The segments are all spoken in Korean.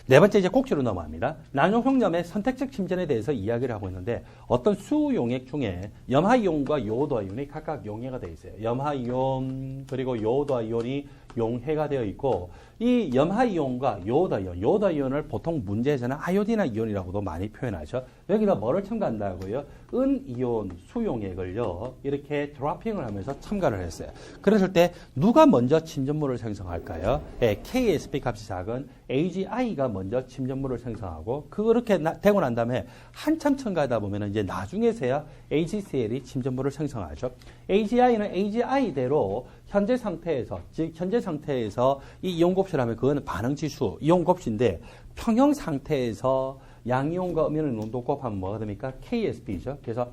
네 번째 이제 곡지로 넘어갑니다. 난용성염의 선택적 침전에 대해서 이야기를 하고 있는데 어떤 수용액 중에 염화이온과 요오도아이온이 각각 용해가 되어 있어요. 염화이온 그리고 요오도아이온이 용해가 되어 있고 이 염화이온과 요오도아이온을 보통 문제에서는 아요디나 이온이라고도 많이 표현하죠. 여기다 뭐를 첨가한다고요? 은이온 수용액을요 이렇게 드로핑을 하면서 첨가를 했어요. 그랬을 때 누가 먼저 침전물을 생성할까요? 네, KSP 값이 작은 AGI가 먼저 침전물을 생성하고 그렇게 되고 난 다음에 한참 첨가하다 보면 이제 나중에서야 AGCL이 침전물을 생성하죠. AGI는 AGI대로 현재 상태에서 이 이온 곱실 하면 그거는 반응 지수 이온 곱실인데 평형 상태에서 양이온과 음이온의 농도 곱하면 뭐가 됩니까? KSP죠. 그래서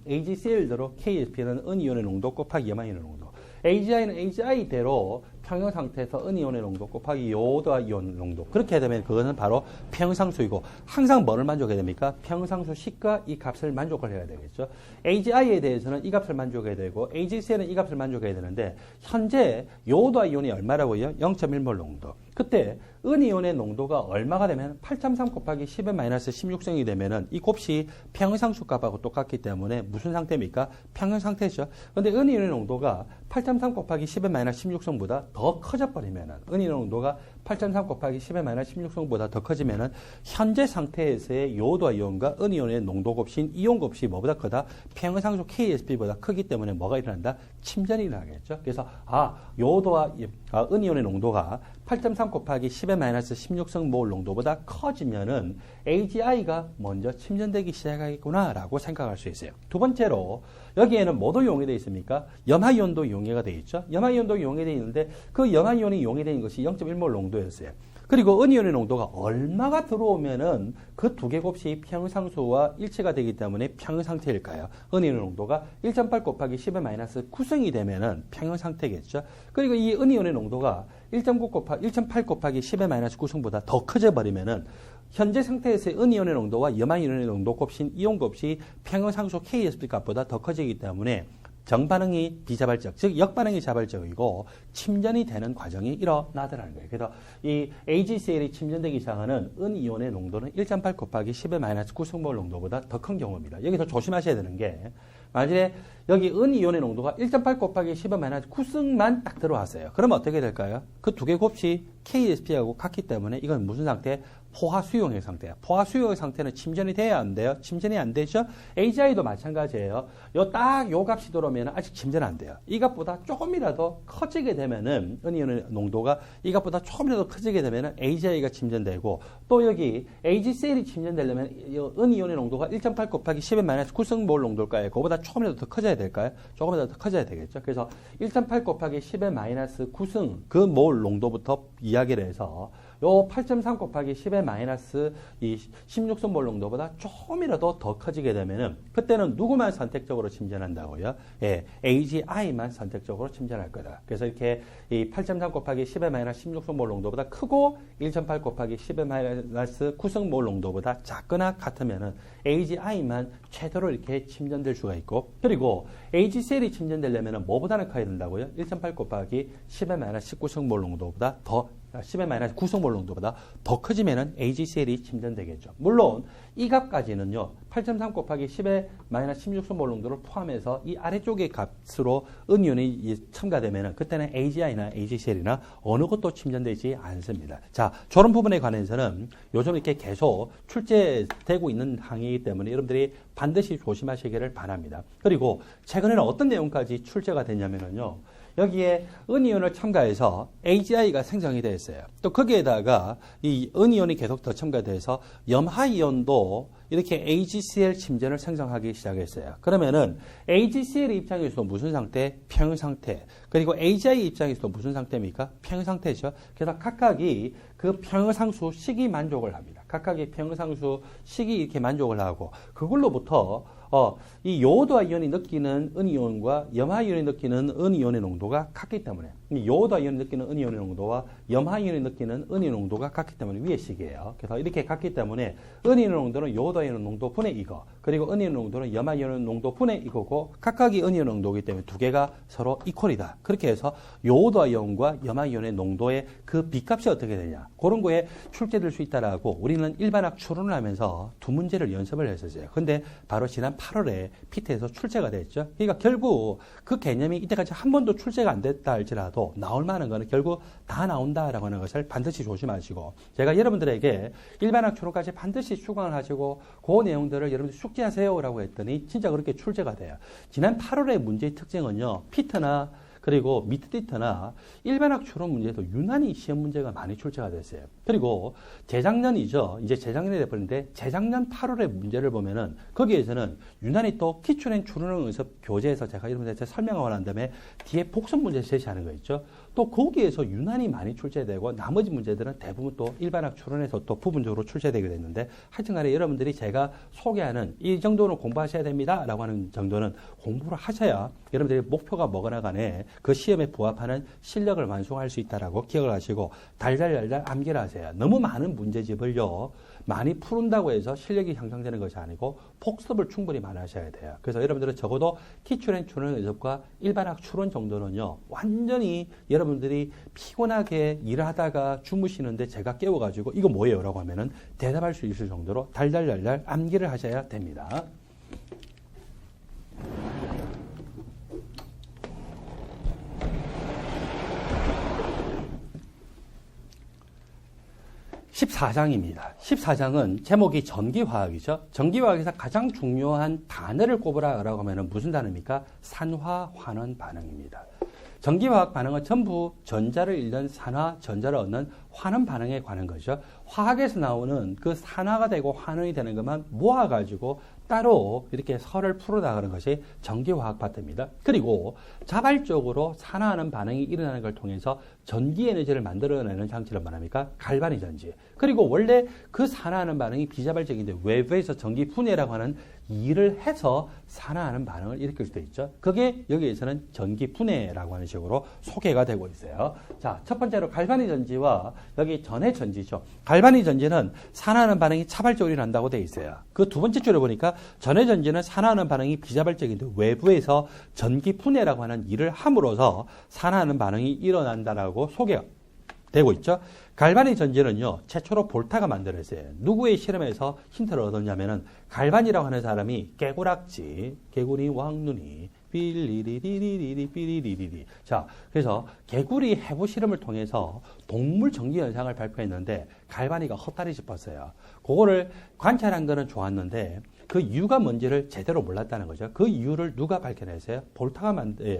AGCL대로 KSP는 은이온의 농도 곱하기 염화이온의 농도. AGI는 AGI대로 평형 상태에서 은이온의 농도 곱하기 요오도아이온 농도. 그렇게 되면 그것은 바로 평형상수이고 항상 뭐를 만족해야 됩니까? 평형상수 식과 이 값을 만족을 해야 되겠죠. AGI에 대해서는 이 값을 만족해야 되고 AGCL은 이 값을 만족해야 되는데 현재 요오도아이온이 얼마라고요? 0.1몰 농도. 그때 은이온의 농도가 얼마가 되면 8.3 곱하기 10의 마이너스 16성이 되면은 이 곱이 평형상수 값하고 똑같기 때문에 무슨 상태입니까? 평형 상태죠. 근데 은이온의 농도가 8.3 곱하기 10의 마이너스 16성보다 더 커져버리면은 은이온 농도가 8.3 곱하기 10의 마이너스 16성보다 더 커지면은 현재 상태에서의 요오도아이온과 은이온의 농도 곱인 이온 곱이 뭐보다 크다? 평형상수 KSP보다 크기 때문에 뭐가 일어난다? 침전이 일어나겠죠. 그래서 은이온의 농도가 8.3 곱하기 10의 마이너스 16성 몰 농도보다 커지면은 AGI가 먼저 침전되기 시작하겠구나라고 생각할 수 있어요. 두 번째로 여기에는 뭐도 용해되어 있습니까? 염화이온도 용해가 되어 있죠. 염화이온도 용해되어 있는데 그 염화이온이 용해되는 것이 0.1몰 농도였어요. 그리고 은이온의 농도가 얼마가 들어오면은 그 두 개 곱이 평형상수와 일치가 되기 때문에 평형상태일까요? 은이온의 농도가 1.8 곱하기 10의 마이너스 9성이 되면은 평형상태겠죠. 그리고 이 은이온의 농도가 1.8 곱하기 10의 마이너스 9성보다 더 커져 버리면은 현재 상태에서의 은이온의 농도와 염화이온의 농도 곱인 이온 곱이 평형상수 KSP 값보다 더 커지기 때문에 정반응이 비자발적, 즉 역반응이 자발적이고 침전이 되는 과정이 일어나더라는 거예요. 그래서 이 AGCL이 침전되기 시작하는 은이온의 농도는 1.8 곱하기 10의 마이너스 9성몰 농도보다 더 큰 경우입니다. 여기서 조심하셔야 되는 게 만약에 여기 은이온의 농도가 1.8 곱하기 10의 마이너스 9승만 딱 들어왔어요. 그러면 어떻게 될까요? 그 두 개 곱이 KSP하고 같기 때문에 이건 무슨 상태? 포화수용의 상태야. 포화수용의 상태는 침전이 돼야 안 돼요? 침전이 안 되죠? AGI도 마찬가지예요. 요 값이 들어오면 아직 침전 안 돼요. 이 값보다 조금이라도 커지게 되면은 은이온의 농도가 이 값보다 조금이라도 커지게 되면은 AGI가 침전되고 또 여기 AGCL이 침전되려면 은이온의 농도가 1.8 곱하기 10의 마이너스 9승몰 농도일까요? 그거보다 조금이라도 더 커져야 될까요? 조금이라도 더 커져야 되겠죠. 그래서 1.8 곱하기 10의 마이너스 9승 그 몰 농도부터 이야기를 해서 요 8.3 곱하기 10의 마이너스 이 16성몰 농도보다 조금이라도 더 커지게 되면은 그때는 누구만 선택적으로 침전한다고요? 예, AGI만 선택적으로 침전할 거다. 그래서 이렇게 이 8.3 곱하기 10의 마이너스 16성몰 농도보다 크고 1.8 곱하기 10의 마이너스 9성몰 농도보다 작거나 같으면은 AGI만 최대로 이렇게 침전될 수가 있고 그리고 AGCL이 침전되려면은 뭐보다는 커야 된다고요? 1.8 곱하기 10의 마이너스 19성몰 농도보다 더 10의 마이너스 9성몰 농도보다 더 커지면은 AGCL이 침전되겠죠. 물론 이 값까지는요. 8.3 곱하기 10의 마이너스 16성몰 농도를 포함해서 이 아래쪽의 값으로 은이온이 첨가되면은 그때는 AGI나 AGCL이나 어느 것도 침전되지 않습니다. 자, 저런 부분에 관해서는 요즘 이렇게 계속 출제되고 있는 항이기 때문에 여러분들이 반드시 조심하시기를 바랍니다. 그리고 최근에는 어떤 내용까지 출제가 됐냐면요. 여기에 은이온을 첨가해서 AGI가 생성이 되어 있어요. 또 거기에다가 이 은이온이 계속 더 첨가돼서 염화이온도 이렇게 AGCL 침전을 생성하기 시작했어요. 그러면은 AGCL 입장에서도 무슨 상태? 평형 상태. 그리고 AGI 입장에서도 무슨 상태입니까? 평형 상태죠. 그래서 각각이 그 평형상수 식이 만족을 합니다. 각각의 평형상수 식이 이렇게 만족을 하고 그걸로부터 이 요오드화 이온이 느끼는 은이온과 염화 이온이 느끼는 은이온의 농도가 같기 때문에 이 요오드화 이온이 느끼는 은이온의 농도와 염화 이온이 느끼는 은이온의 농도가 같기 때문에 위의 식이에요. 그래서 이렇게 같기 때문에 은이온의 농도는 요오드화 이온의 농도 분의 이거, 그리고 은이온의 농도는 염화 이온의 농도 분의 이거고 각각이 은이온의 농도이기 때문에 두 개가 서로 이퀄이다. 그렇게 해서 요오드화 이온과 염화 이온의 농도의 그 비값이 어떻게 되냐, 그런 거에 출제될 수 있다라고 우리는 일반학 추론을 하면서 두 문제를 연습을 했었어요. 근데 바로 지난 8월에 피트에서 출제가 됐죠. 그러니까 결국 그 개념이 이때까지 한 번도 출제가 안 됐다 할지라도 나올 만한 거는 결국 다 나온다라고 하는 것을 반드시 조심하시고, 제가 여러분들에게 일반학 추론까지 반드시 수강을 하시고 그 내용들을 여러분들 숙지하세요라고 했더니 진짜 그렇게 출제가 돼요. 지난 8월의 문제의 특징은요, 피트나 그리고 미트디트나 일반학 추론 문제에도 유난히 시험 문제가 많이 출제가 됐어요. 그리고 재작년이죠. 이제 재작년에 돼버렸는데 재작년 8월의 문제를 보면은 거기에서는 유난히 또 기출행 추론형 연습 교재에서 제가 여러분들한테 설명하고 난 다음에 뒤에 복습 문제 제시하는 거 있죠. 또 거기에서 유난히 많이 출제되고 나머지 문제들은 대부분 또 일반학 추론에서 또 부분적으로 출제되게 됐는데, 하여튼간에 여러분들이 제가 소개하는 이 정도는 공부하셔야 됩니다 라고 하는 정도는 공부를 하셔야 여러분들의 목표가 뭐거나 간에 그 시험에 부합하는 실력을 완성할 수 있다라고 기억을 하시고 달달달달 암기를 하세요. 너무 많은 문제집을요 많이 푸른다고 해서 실력이 향상되는 것이 아니고 복습을 충분히 많이 하셔야 돼요. 그래서 여러분들은 적어도 기출행 추론 연습과 일반학 추론 정도는요 완전히 여러분들이 피곤하게 일을 하다가 주무시는데 제가 깨워가지고 이거 뭐예요? 라고 하면은 대답할 수 있을 정도로 달달달달 암기를 하셔야 됩니다. (14장입니다) 14장은 제목이 전기화학이죠. 전기화학에서 가장 중요한 단어를 꼽으라라고 하면 무슨 단어입니까? 산화 환원 반응입니다. 전기화학 반응은 전부 전자를 잃는 산화, 전자를 얻는 환원 반응에 관한 거죠. 화학에서 나오는 그 산화가 되고 환원이 되는 것만 모아가지고 따로 이렇게 설을 풀어나가는 것이 전기화학 파트입니다. 그리고 자발적으로 산화하는 반응이 일어나는 걸 통해서 전기 에너지를 만들어내는 장치를 말합니까? 갈바닉 전지. 그리고 원래 그 산화하는 반응이 비자발적인데 외부에서 전기 분해라고 하는 일을 해서 산화하는 반응을 일으킬 수도 있죠. 그게 여기에서는 전기 분해라고 하는 식으로 소개가 되고 있어요. 자, 첫 번째로 갈바닉 전지와 여기 전해 전지죠. 갈바닉 전지는 산화하는 반응이 자발적으로 일어난다고 되어 있어요. 그 두 번째 줄을 보니까 전해 전지는 산화하는 반응이 비자발적인데 외부에서 전기 분해라고 하는 일을 함으로써 산화하는 반응이 일어난다라고 소개가 되고 있죠. 갈바닉 전지는요, 최초로 볼타가 만들어졌어요. 누구의 실험에서 힌트를 얻었냐면은, 갈반이라고 하는 사람이 개구락지, 개구리 왕눈이, 삐리리리리리리 삐리리리리. 자, 그래서 개구리 해부 실험을 통해서 동물 전기 현상을 발표했는데, 갈바닉가 헛다리 짚었어요. 그거를 관찰한 거는 좋았는데, 그 이유가 뭔지를 제대로 몰랐다는 거죠. 그 이유를 누가 밝혀냈어요? 볼타가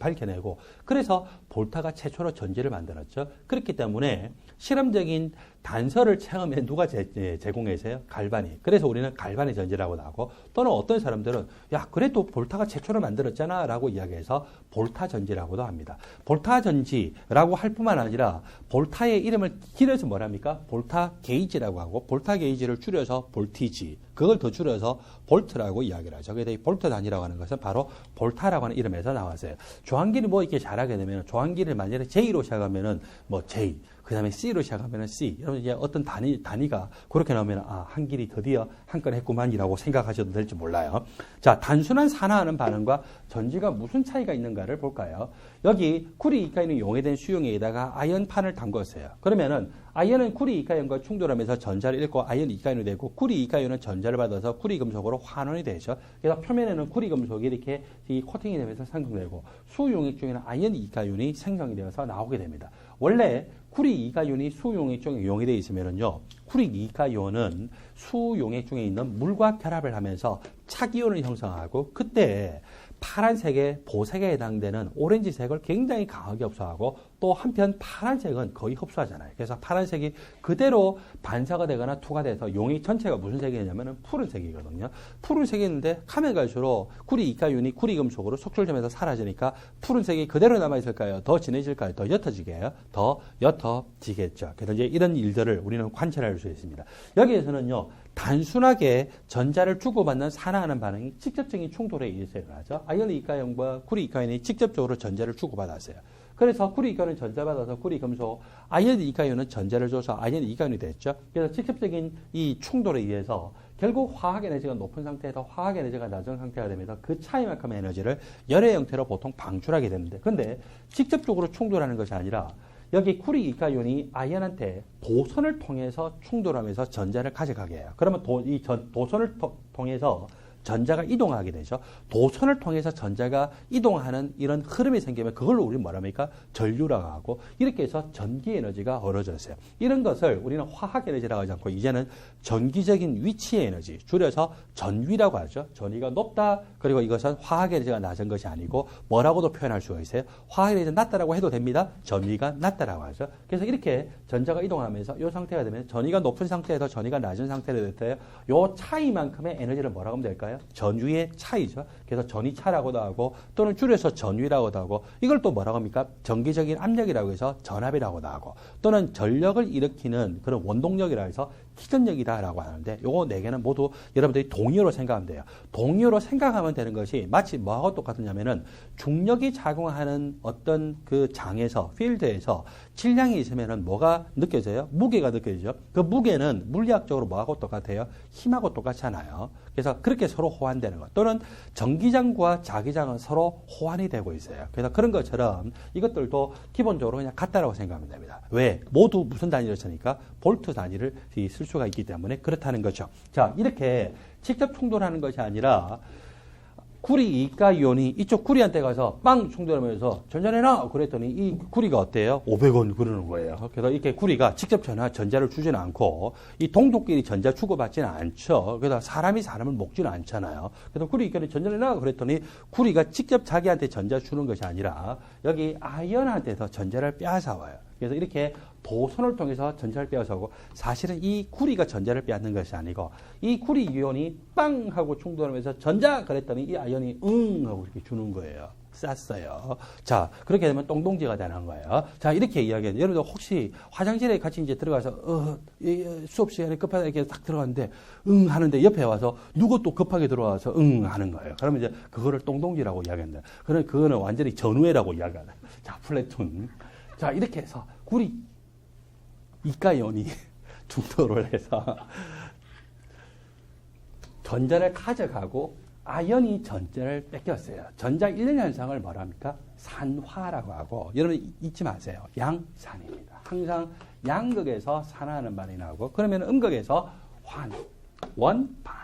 밝혀내고, 그래서 볼타가 최초로 전지를 만들었죠. 그렇기 때문에 실험적인 단서를 처음에 누가 제공했어요? 갈바닉. 그래서 우리는 갈바닉 전지라고 나오고, 또는 어떤 사람들은 야, 그래도 볼타가 최초로 만들었잖아 라고 이야기해서 볼타 전지라고도 합니다. 볼타 전지라고 할 뿐만 아니라 볼타의 이름을 길어서 뭐랍니까? 볼타 게이지라고 하고, 볼타 게이지를 줄여서 볼티지, 그걸 더 줄여서 볼트라고 이야기를 하죠. 그래서 이 볼트 단위라고 하는 것은 바로 볼타라고 하는 이름에서 나왔어요. 조항기를 뭐 이렇게 잘하게 되면, 조항기를 만약에 J로 시작하면은 뭐 J, 그 다음에 C로 시작하면은 C. 여러분 이제 어떤 단위가 그렇게 나오면 한 길이 드디어 한 건 했구만이라고 생각하셔도 될지 몰라요. 자, 단순한 산화하는 반응과 전지가 무슨 차이가 있는가를 볼까요? 여기 구리 이가연이 용해된 수용액에다가 아연판을 담궜어요. 그러면은 아연은 구리 이가연과 충돌하면서 전자를 잃고 아연 이가연이 되고, 구리 이가연은 전자를 받아서 구리 금속으로 환원이 되죠. 그래서 표면에는 구리 금속이 이렇게 이 코팅이 되면서 생성되고, 수용액 중에는 아연 이가연이 생성이 되어서 나오게 됩니다. 원래 구리 이가연이 수용액 중에 용해되어 있으면은요, 구리 이가연은 수용액 중에 있는 물과 결합을 하면서 착이온을 형성하고, 그때 파란색의 보색에 해당되는 오렌지색을 굉장히 강하게 흡수하고 또 한편 파란색은 거의 흡수하잖아요. 그래서 파란색이 그대로 반사가 되거나 투과돼서 용액 전체가 무슨 색이냐면 푸른색이거든요. 푸른색이있는데 가면 갈수록 구리 이가윤이 구리금속으로 속출되면서 사라지니까 푸른색이 그대로 남아있을까요? 더 진해질까요? 더 옅어지게요? 더 옅어지겠죠. 그래서 이제 이런 일들을 우리는 관찰할 수 있습니다. 여기에서는요, 단순하게 전자를 주고받는 산화하는 반응이 직접적인 충돌에 의해서 일어나죠. 아이언 이가연과 구리 이가연이 직접적으로 전자를 주고받았어요. 그래서 구리 이가연은 전자 받아서 구리 금속, 아이언 이가연은 전자를 줘서 아이언 이가연이 됐죠. 그래서 직접적인 이 충돌에 의해서 결국 화학 에너지가 높은 상태에서 화학 에너지가 낮은 상태가 되면서 그 차이만큼의 에너지를 열의 형태로 보통 방출하게 되는데, 근데 직접적으로 충돌하는 것이 아니라 여기 구리 이가연이 아이언한테 도선을 통해서 충돌하면서 전자를 가져가게 해요. 그러면 도선을 통해서 전자가 이동하게 되죠. 도선을 통해서 전자가 이동하는 이런 흐름이 생기면 그걸로 우리는 뭐랍니까? 전류라고 하고, 이렇게 해서 전기 에너지가 얻어졌어요. 이런 것을 우리는 화학 에너지라고 하지 않고 이제는 전기적인 위치의 에너지, 줄여서 전위라고 하죠. 전위가 높다. 그리고 이것은 화학 에너지가 낮은 것이 아니고 뭐라고도 표현할 수가 있어요. 화학 에너지가 낮다라고 해도 됩니다. 전위가 낮다라고 하죠. 그래서 이렇게 전자가 이동하면서 이 상태가 되면 전위가 높은 상태에서 전위가 낮은 상태로 될 때 이 차이만큼의 에너지를 뭐라고 하면 될까요? 전위의 차이죠. 그래서 전위차라고도 하고 또는 줄여서 전위라고도 하고, 이걸 또 뭐라고 합니까? 전기적인 압력이라고 해서 전압이라고도 하고, 또는 전력을 일으키는 그런 원동력이라고 해서 희전력이다라고 하는데, 요거 네 개는 모두 여러분들이 동의어로 생각하면 돼요. 동의어로 생각하면 되는 것이 마치 뭐하고 똑같으냐면은 중력이 작용하는 어떤 그 장에서, 필드에서 질량이 있으면은 뭐가 느껴져요? 무게가 느껴지죠. 그 무게는 물리학적으로 뭐하고 똑같아요? 힘하고 똑같잖아요. 그래서 그렇게 서로 호환되는 것. 또는 전기장과 자기장은 서로 호환이 되고 있어요. 그래서 그런 것처럼 이것들도 기본적으로 그냥 같다라고 생각하면 됩니다. 왜? 모두 무슨 단위를 쓰니까? 볼트 단위를 쓸 수가 있기 때문에 그렇다는 거죠. 자, 이렇게 직접 충돌하는 것이 아니라 구리 이가이온이 이쪽 구리한테 가서 빵 충돌하면서 전자내놔 그랬더니 이 구리가 어때요? 500원 그러는 거예요. 그래서 이렇게 구리가 직접 전자를 주지는 않고 이 동족끼리 전자 주고받지는 않죠. 그래서 사람이 사람을 먹지는 않잖아요. 그래서 구리 이가이온이 전자내놔 그랬더니 구리가 직접 자기한테 전자 주는 것이 아니라 여기 아이언한테서 전자를 빼앗아와요. 그래서 이렇게 도선을 통해서 전자를 빼앗아오고, 사실은 이 구리가 전자를 빼앗는 것이 아니고 이 구리 이온이 빵 하고 충돌하면서 전자 그랬더니 이 아이언이 응 하고 이렇게 주는 거예요. 쌌어요. 자, 그렇게 되면 똥동지가 되는 거예요. 자, 이렇게 이야기해요. 여러분들 혹시 화장실에 같이 이제 들어가서 수업 시간에 급하게 이렇게 딱 들어갔는데 응 하는데 옆에 와서 누구 또 급하게 들어와서 응 하는 거예요. 그러면 이제 그거를 똥동지라고 이야기한다. 그거는 완전히 전후회라고 이야기하는. 자, 플래툰. 자, 이렇게 해서 구리 이가이온이 충돌을 해서 전자를 가져가고 아이언이 전자를 뺏겼어요. 전자 잃는 현상을 뭐라 합니까? 산화라고 하고, 여러분 잊지 마세요. 양산입니다. 항상 양극에서 산화하는 반응이 나오고, 그러면 음극에서 원반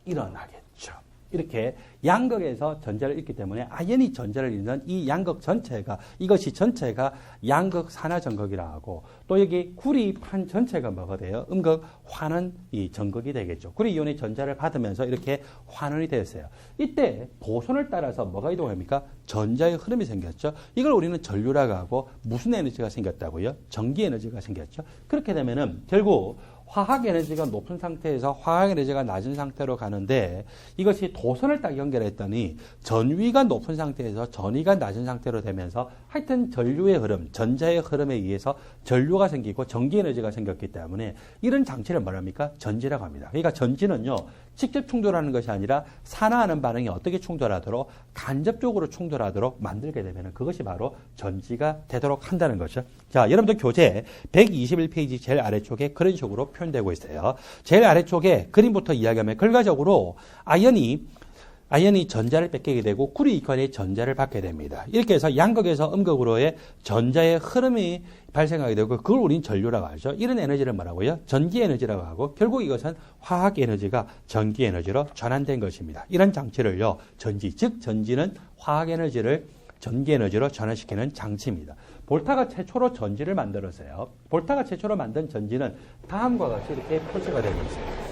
일어나겠죠. 이렇게 양극에서 전자를 잃기 때문에 아이언이 전자를 잃는 이 양극 전체가, 이것이 전체가 양극 산화 전극이라 하고, 또 여기 구리판 전체가 뭐가 돼요? 음극 환원 이 전극이 되겠죠. 구리 이온이 전자를 받으면서 이렇게 환원이 되었어요. 이때 도선을 따라서 뭐가 이동합니까? 전자의 흐름이 생겼죠. 이걸 우리는 전류라고 하고, 무슨 에너지가 생겼다고요? 전기 에너지가 생겼죠. 그렇게 되면은 결국 화학 에너지가 높은 상태에서 화학 에너지가 낮은 상태로 가는데, 이것이 도선을 딱 연결했더니 전위가 높은 상태에서 전위가 낮은 상태로 되면서 하여튼 전류의 흐름, 전자의 흐름에 의해서 전류가 생기고 전기 에너지가 생겼기 때문에 이런 장치를 뭐랍니까? 전지라고 합니다. 그러니까 전지는요, 직접 충돌하는 것이 아니라 산화하는 반응이 어떻게 충돌하도록, 간접적으로 충돌하도록 만들게 되면 그것이 바로 전지가 되도록 한다는 거죠. 자, 여러분들 교재 121페이지 제일 아래쪽에 그런 식으로 표현되고 있어요. 제일 아래쪽에 그림부터 이야기하면 결과적으로 아이언이 전자를 뺏기게 되고 구리 이온이 전자를 받게 됩니다. 이렇게 해서 양극에서 음극으로의 전자의 흐름이 발생하게 되고, 그걸 우리는 전류라고 하죠. 이런 에너지를 뭐라고요? 전기 에너지라고 하고, 결국 이것은 화학 에너지가 전기 에너지로 전환된 것입니다. 이런 장치를요, 전지, 즉 전지는 화학 에너지를 전기 에너지로 전환시키는 장치입니다. 볼타가 최초로 전지를 만들었어요. 볼타가 최초로 만든 전지는 다음과 같이 이렇게 표시가 되고 있어요.